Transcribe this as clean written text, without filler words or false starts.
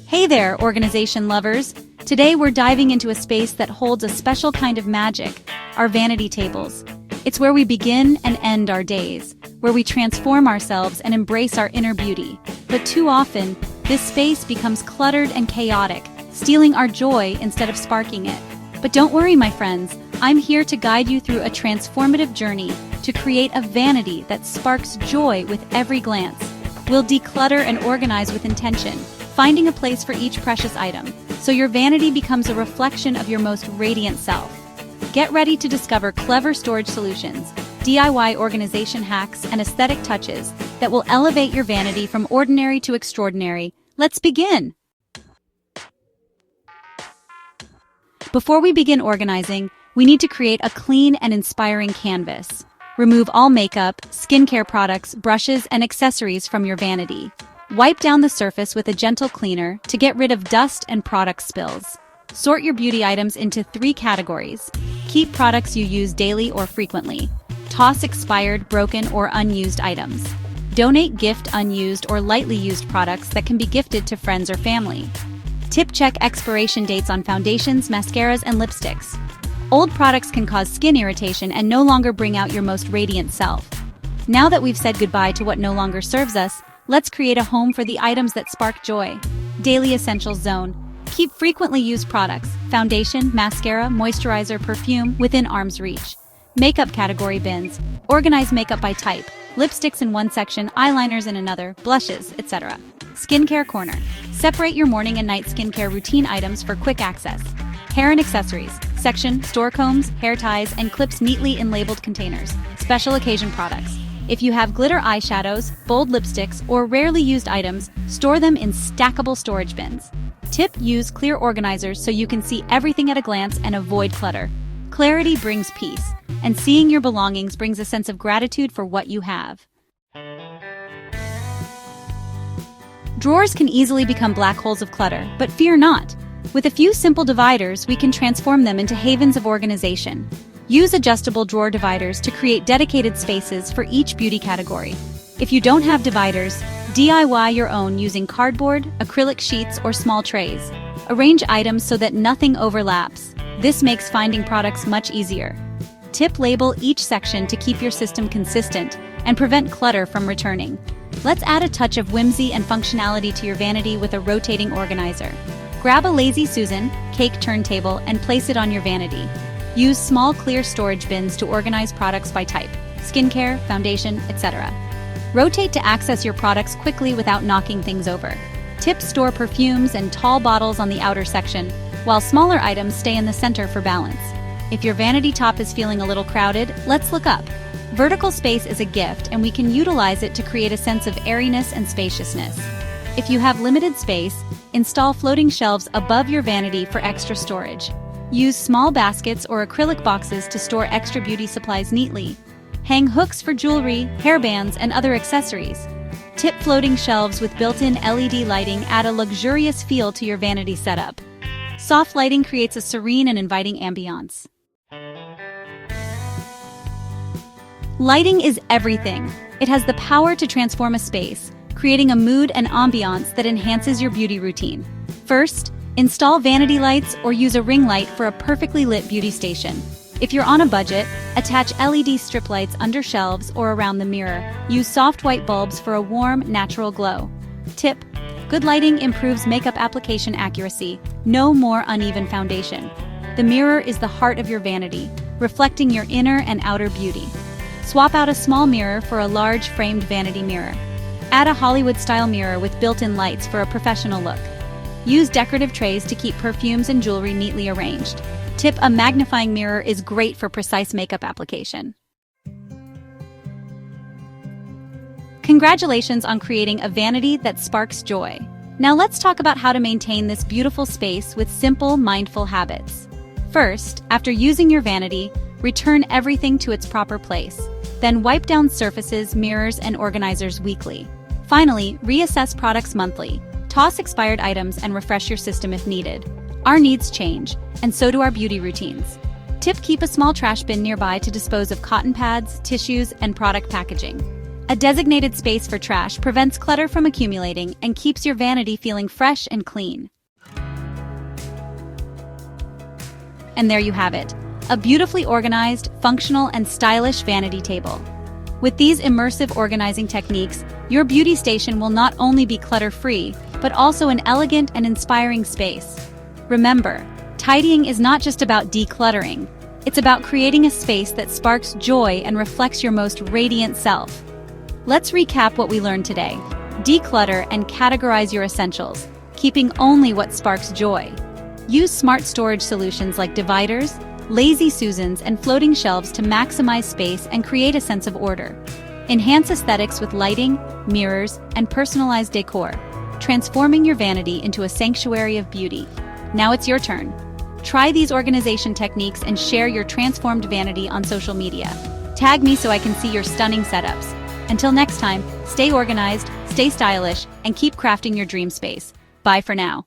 Hey there, organization lovers! Today we're diving into a space that holds a special kind of magic, our vanity tables. It's where we begin and end our days, where we transform ourselves and embrace our inner beauty. But too often, this space becomes cluttered and chaotic, stealing our joy instead of sparking it. But don't worry, my friends, I'm here to guide you through a transformative journey to create a vanity that sparks joy with every glance. We'll declutter and organize with intention, finding a place for each precious item, so your vanity becomes a reflection of your most radiant self. Get ready to discover clever storage solutions, DIY organization hacks, and aesthetic touches that will elevate your vanity from ordinary to extraordinary. Let's begin! Before we begin organizing, we need to create a clean and inspiring canvas. Remove all makeup, skincare products, brushes, and accessories from your vanity. Wipe down the surface with a gentle cleaner to get rid of dust and product spills. Sort your beauty items into 3 categories. Keep products you use daily or frequently. Toss expired, broken, or unused items. Donate gift unused or lightly used products that can be gifted to friends or family. Tip: check expiration dates on foundations, mascaras, and lipsticks. Old products can cause skin irritation and no longer bring out your most radiant self. Now that we've said goodbye to what no longer serves us, let's create a home for the items that spark joy. Daily Essentials Zone. Keep frequently used products, foundation, mascara, moisturizer, perfume, within arm's reach. Makeup category bins. Organize makeup by type. Lipsticks in one section, eyeliners in another, blushes, etc. Skincare corner. Separate your morning and night skincare routine items for quick access. Hair and accessories. Section, store combs, hair ties, and clips neatly in labeled containers. Special occasion products. If you have glitter eyeshadows, bold lipsticks, or rarely used items, store them in stackable storage bins. Tip: use clear organizers so you can see everything at a glance and avoid clutter. Clarity brings peace, and seeing your belongings brings a sense of gratitude for what you have. Drawers can easily become black holes of clutter, but fear not. With a few simple dividers, we can transform them into havens of organization. Use adjustable drawer dividers to create dedicated spaces for each beauty category. If you don't have dividers, DIY your own using cardboard, acrylic sheets, or small trays. Arrange items so that nothing overlaps. This makes finding products much easier. Tip: label each section to keep your system consistent and prevent clutter from returning. Let's add a touch of whimsy and functionality to your vanity with a rotating organizer. Grab a Lazy Susan cake turntable and place it on your vanity. Use small clear storage bins to organize products by type, skincare, foundation, etc. Rotate to access your products quickly without knocking things over. Tip: store perfumes and tall bottles on the outer section, while smaller items stay in the center for balance. If your vanity top is feeling a little crowded, let's look up. Vertical space is a gift, and we can utilize it to create a sense of airiness and spaciousness. If you have limited space, install floating shelves above your vanity for extra storage. Use small baskets or acrylic boxes to store extra beauty supplies neatly. Hang hooks for jewelry, hairbands, and other accessories. Tip: floating shelves with built-in LED lighting add a luxurious feel to your vanity setup. Soft lighting creates a serene and inviting ambiance. Lighting is everything. It has the power to transform a space, creating a mood and ambiance that enhances your beauty routine. First, install vanity lights or use a ring light for a perfectly lit beauty station. If you're on a budget, attach LED strip lights under shelves or around the mirror. Use soft white bulbs for a warm, natural glow. Tip: good lighting improves makeup application accuracy. No more uneven foundation. The mirror is the heart of your vanity, reflecting your inner and outer beauty. Swap out a small mirror for a large framed vanity mirror. Add a Hollywood-style mirror with built-in lights for a professional look. Use decorative trays to keep perfumes and jewelry neatly arranged. Tip: a magnifying mirror is great for precise makeup application. Congratulations on creating a vanity that sparks joy. Now let's talk about how to maintain this beautiful space with simple, mindful habits. First, after using your vanity, return everything to its proper place. Then wipe down surfaces, mirrors, and organizers weekly. Finally, reassess products monthly. Toss expired items and refresh your system if needed. Our needs change, and so do our beauty routines. Tip: keep a small trash bin nearby to dispose of cotton pads, tissues, and product packaging. A designated space for trash prevents clutter from accumulating and keeps your vanity feeling fresh and clean. And there you have it, a beautifully organized, functional, and stylish vanity table. With these immersive organizing techniques, your beauty station will not only be clutter-free, but also an elegant and inspiring space. Remember, tidying is not just about decluttering. It's about creating a space that sparks joy and reflects your most radiant self. Let's recap what we learned today. Declutter and categorize your essentials, keeping only what sparks joy. Use smart storage solutions like dividers, lazy Susans, and floating shelves to maximize space and create a sense of order. Enhance aesthetics with lighting, mirrors, and personalized decor, transforming your vanity into a sanctuary of beauty. Now it's your turn. Try these organization techniques and share your transformed vanity on social media. Tag me so I can see your stunning setups. Until next time, stay organized, stay stylish, and keep crafting your dream space. Bye for now.